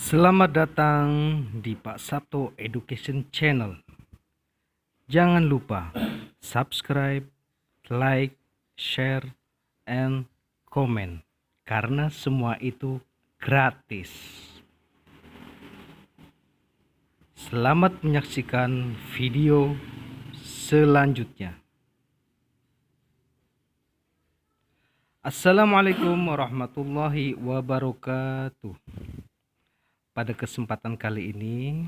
Selamat datang di Pak Sabto Education Channel. Jangan lupa subscribe, like, share, and comment karena semua itu gratis. Selamat menyaksikan video selanjutnya. Assalamualaikum warahmatullahi wabarakatuh. Pada kesempatan kali ini,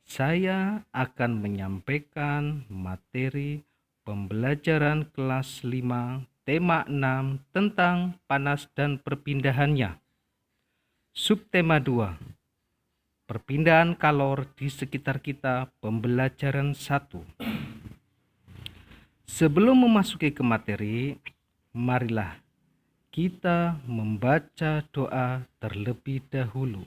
saya akan menyampaikan materi pembelajaran kelas 5 tema 6 tentang panas dan perpindahannya. Subtema 2, perpindahan kalor di sekitar kita, pembelajaran 1. Sebelum memasuki ke materi, marilah kita membaca doa terlebih dahulu.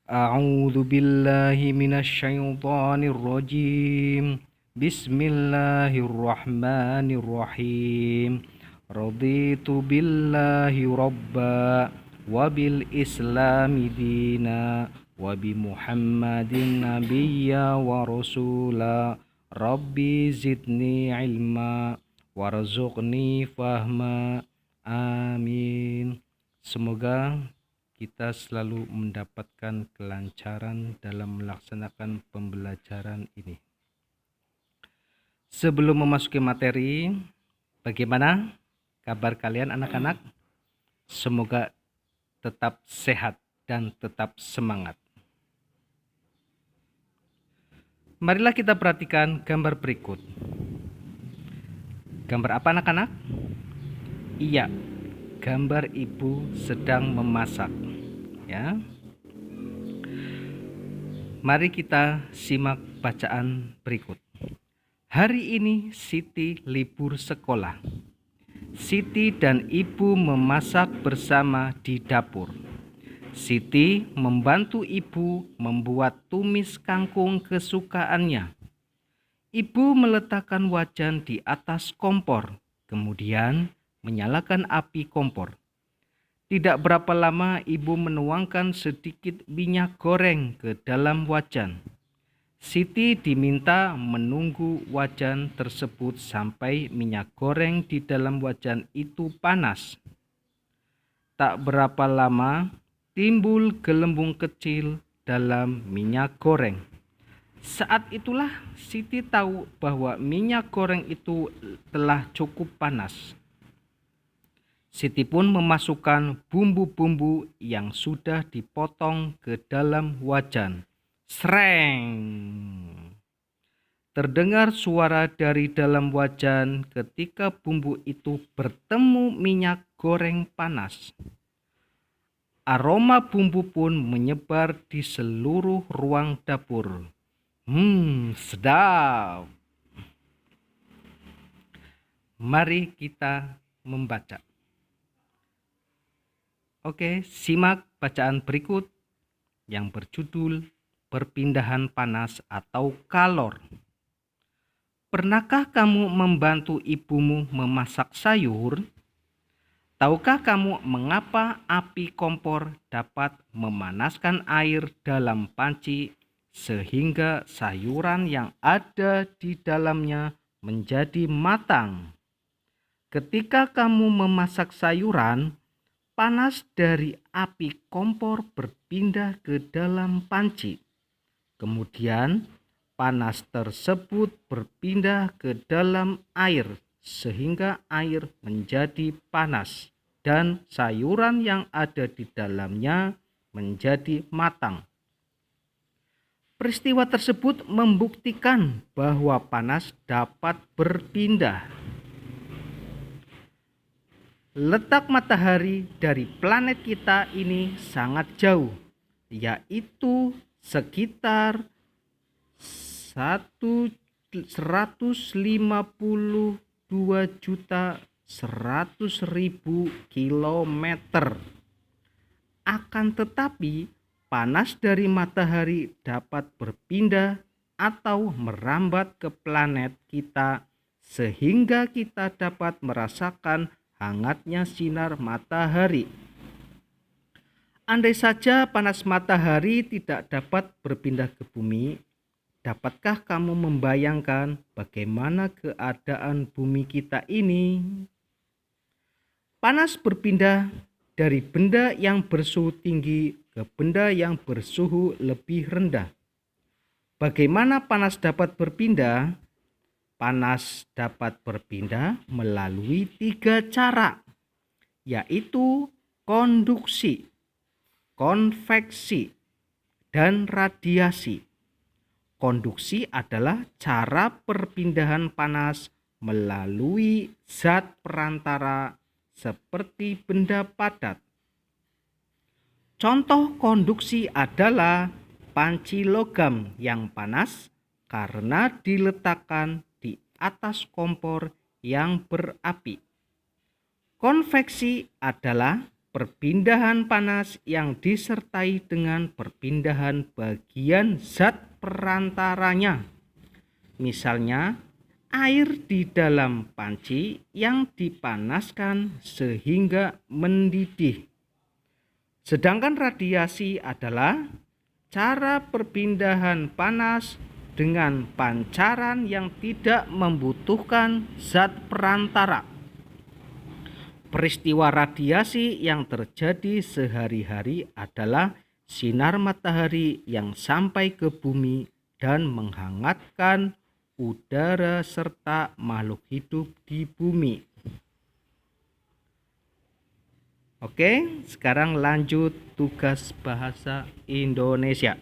A'udzu billahi minasyaitonir rajim. Bismillahirrahmanirrahim. Raditu billahi rabba wa bil islami dina wa bi Muhammadin nabiyya wa rasula. Rabbi zidni ilma warzuqni fahma. Amin. Semoga kita selalu mendapatkan kelancaran dalam melaksanakan pembelajaran ini. Sebelum memasuki materi, bagaimana kabar kalian anak-anak? Semoga tetap sehat dan tetap semangat. Marilah kita perhatikan gambar berikut. Gambar apa anak-anak? Iya, gambar ibu sedang memasak. Ya. Mari kita simak bacaan berikut. Hari ini Siti libur sekolah. Siti dan ibu memasak bersama di dapur. Siti membantu ibu membuat tumis kangkung kesukaannya. Ibu meletakkan wajan di atas kompor, kemudian menyalakan api kompor. Tidak berapa lama ibu menuangkan sedikit minyak goreng ke dalam wajan. Siti diminta menunggu wajan tersebut sampai minyak goreng di dalam wajan itu panas. Tak berapa lama timbul gelembung kecil dalam minyak goreng. Saat itulah Siti tahu bahwa minyak goreng itu telah cukup panas. Siti pun memasukkan bumbu-bumbu yang sudah dipotong ke dalam wajan. Sreng! Terdengar suara dari dalam wajan ketika bumbu itu bertemu minyak goreng panas. Aroma bumbu pun menyebar di seluruh ruang dapur. Sedap! Mari kita membaca. Oke, simak bacaan berikut yang berjudul perpindahan panas atau kalor. Pernahkah kamu membantu ibumu memasak sayur? Tahukah kamu mengapa api kompor dapat memanaskan air dalam panci sehingga sayuran yang ada di dalamnya menjadi matang? Ketika kamu memasak sayuran, panas dari api kompor berpindah ke dalam panci. Kemudian panas tersebut berpindah ke dalam air sehingga air menjadi panas dan sayuran yang ada di dalamnya menjadi matang. Peristiwa tersebut membuktikan bahwa panas dapat berpindah. Letak matahari dari planet kita ini sangat jauh, yaitu sekitar 152.100.000 kilometer. Akan tetapi, panas dari matahari dapat berpindah atau merambat ke planet kita sehingga kita dapat merasakan hangatnya sinar matahari. Andai saja panas matahari tidak dapat berpindah ke bumi, dapatkah kamu membayangkan bagaimana keadaan bumi kita ini? Panas berpindah dari benda yang bersuhu tinggi ke benda yang bersuhu lebih rendah. Bagaimana panas dapat berpindah? Panas dapat berpindah melalui 3 cara, yaitu konduksi, konveksi, dan radiasi. Konduksi adalah cara perpindahan panas melalui zat perantara seperti benda padat. Contoh konduksi adalah panci logam yang panas karena diletakkan di atas kompor yang berapi. Konveksi adalah perpindahan panas yang disertai dengan perpindahan bagian zat perantaranya. Misalnya, air di dalam panci yang dipanaskan sehingga mendidih. Sedangkan radiasi adalah cara perpindahan panas dengan pancaran yang tidak membutuhkan zat perantara. Peristiwa radiasi yang terjadi sehari-hari adalah sinar matahari yang sampai ke bumi dan menghangatkan udara serta makhluk hidup di bumi. Oke, sekarang lanjut tugas bahasa Indonesia.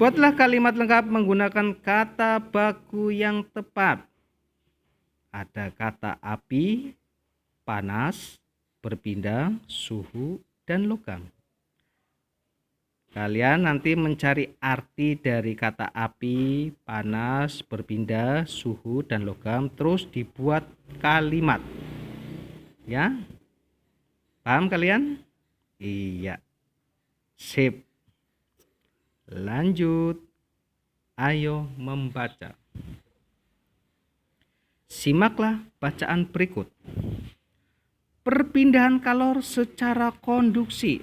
Buatlah kalimat lengkap menggunakan kata baku yang tepat. Ada kata api, panas, berpindah, suhu, dan logam. Kalian nanti mencari arti dari kata api, panas, berpindah, suhu, dan logam, terus dibuat kalimat. Ya, paham kalian? Iya, sip. Lanjut, ayo membaca. Simaklah bacaan berikut. Perpindahan kalor secara konduksi.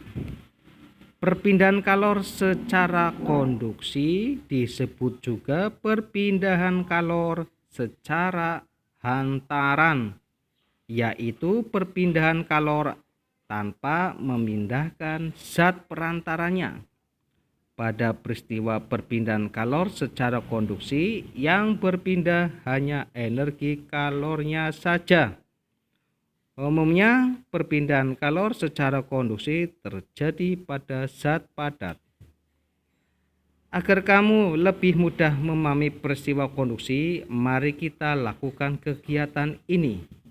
Perpindahan kalor secara konduksi disebut juga perpindahan kalor secara hantaran, yaitu perpindahan kalor tanpa memindahkan zat perantaranya. Pada peristiwa perpindahan kalor secara konduksi, yang berpindah hanya energi kalornya saja. Umumnya, perpindahan kalor secara konduksi terjadi pada zat padat. Agar kamu lebih mudah memahami peristiwa konduksi, mari kita lakukan kegiatan ini.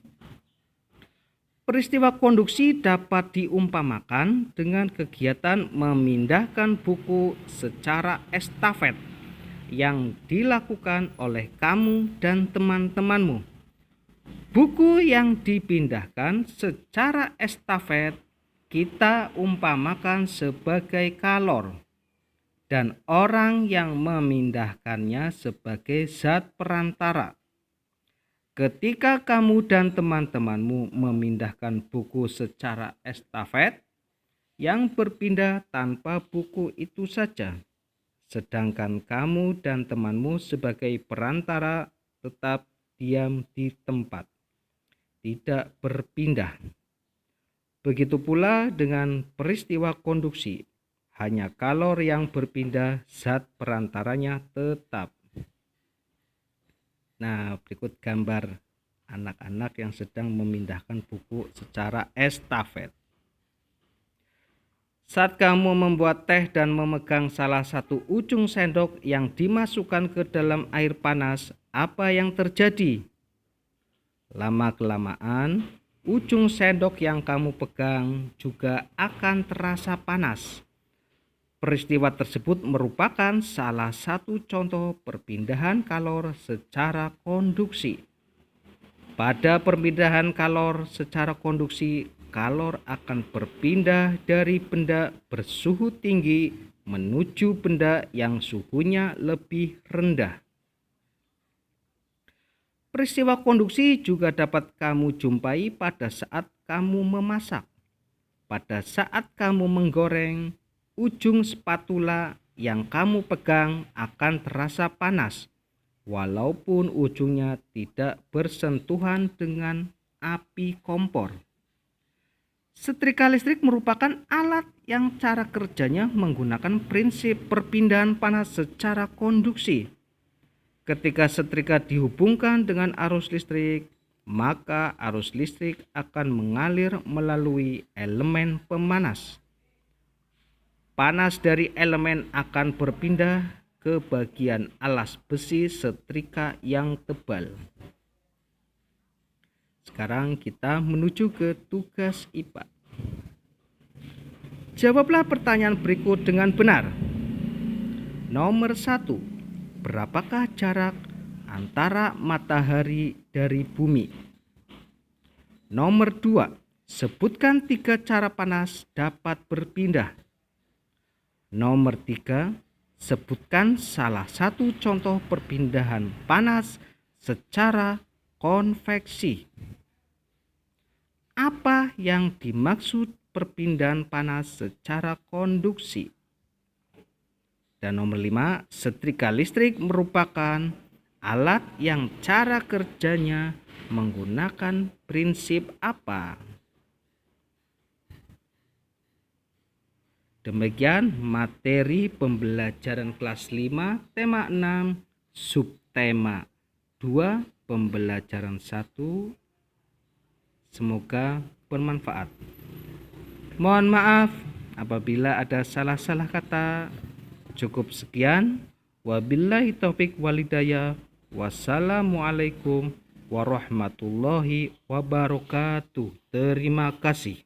Peristiwa konduksi dapat diumpamakan dengan kegiatan memindahkan buku secara estafet yang dilakukan oleh kamu dan teman-temanmu. Buku yang dipindahkan secara estafet kita umpamakan sebagai kalor, dan orang yang memindahkannya sebagai zat perantara. Ketika kamu dan teman-temanmu memindahkan buku secara estafet, yang berpindah tanpa buku itu saja, sedangkan kamu dan temanmu sebagai perantara tetap diam di tempat, tidak berpindah. Begitu pula dengan peristiwa konduksi, hanya kalor yang berpindah, zat perantaranya tetap. Nah, berikut gambar anak-anak yang sedang memindahkan buku secara estafet. Saat kamu membuat teh dan memegang salah satu ujung sendok yang dimasukkan ke dalam air panas, apa yang terjadi? Lama-kelamaan, ujung sendok yang kamu pegang juga akan terasa panas. Peristiwa tersebut merupakan salah satu contoh perpindahan kalor secara konduksi. Pada perpindahan kalor secara konduksi, kalor akan berpindah dari benda bersuhu tinggi menuju benda yang suhunya lebih rendah. Peristiwa konduksi juga dapat kamu jumpai pada saat kamu memasak. pada saat kamu menggoreng, ujung spatula yang kamu pegang akan terasa panas, walaupun ujungnya tidak bersentuhan dengan api kompor. Setrika listrik merupakan alat yang cara kerjanya menggunakan prinsip perpindahan panas secara konduksi. Ketika setrika dihubungkan dengan arus listrik, maka arus listrik akan mengalir melalui elemen pemanas. Panas dari elemen akan berpindah ke bagian alas besi setrika yang tebal. Sekarang kita menuju ke tugas IPA. Jawablah pertanyaan berikut dengan benar. Nomor 1. Berapakah jarak antara matahari dari bumi? Nomor 2. Sebutkan 3 cara panas dapat berpindah. Nomor 3. Sebutkan salah satu contoh perpindahan panas secara konveksi. Apa yang dimaksud perpindahan panas secara konduksi? Dan nomor 5, setrika listrik merupakan alat yang cara kerjanya menggunakan prinsip apa? Demikian materi pembelajaran kelas 5 tema 6 subtema 2 pembelajaran 1. Semoga bermanfaat. Mohon maaf apabila ada salah-salah kata. Cukup sekian. Wabillahi taufik walhidayah. Wassalamualaikum warahmatullahi wabarakatuh. Terima kasih.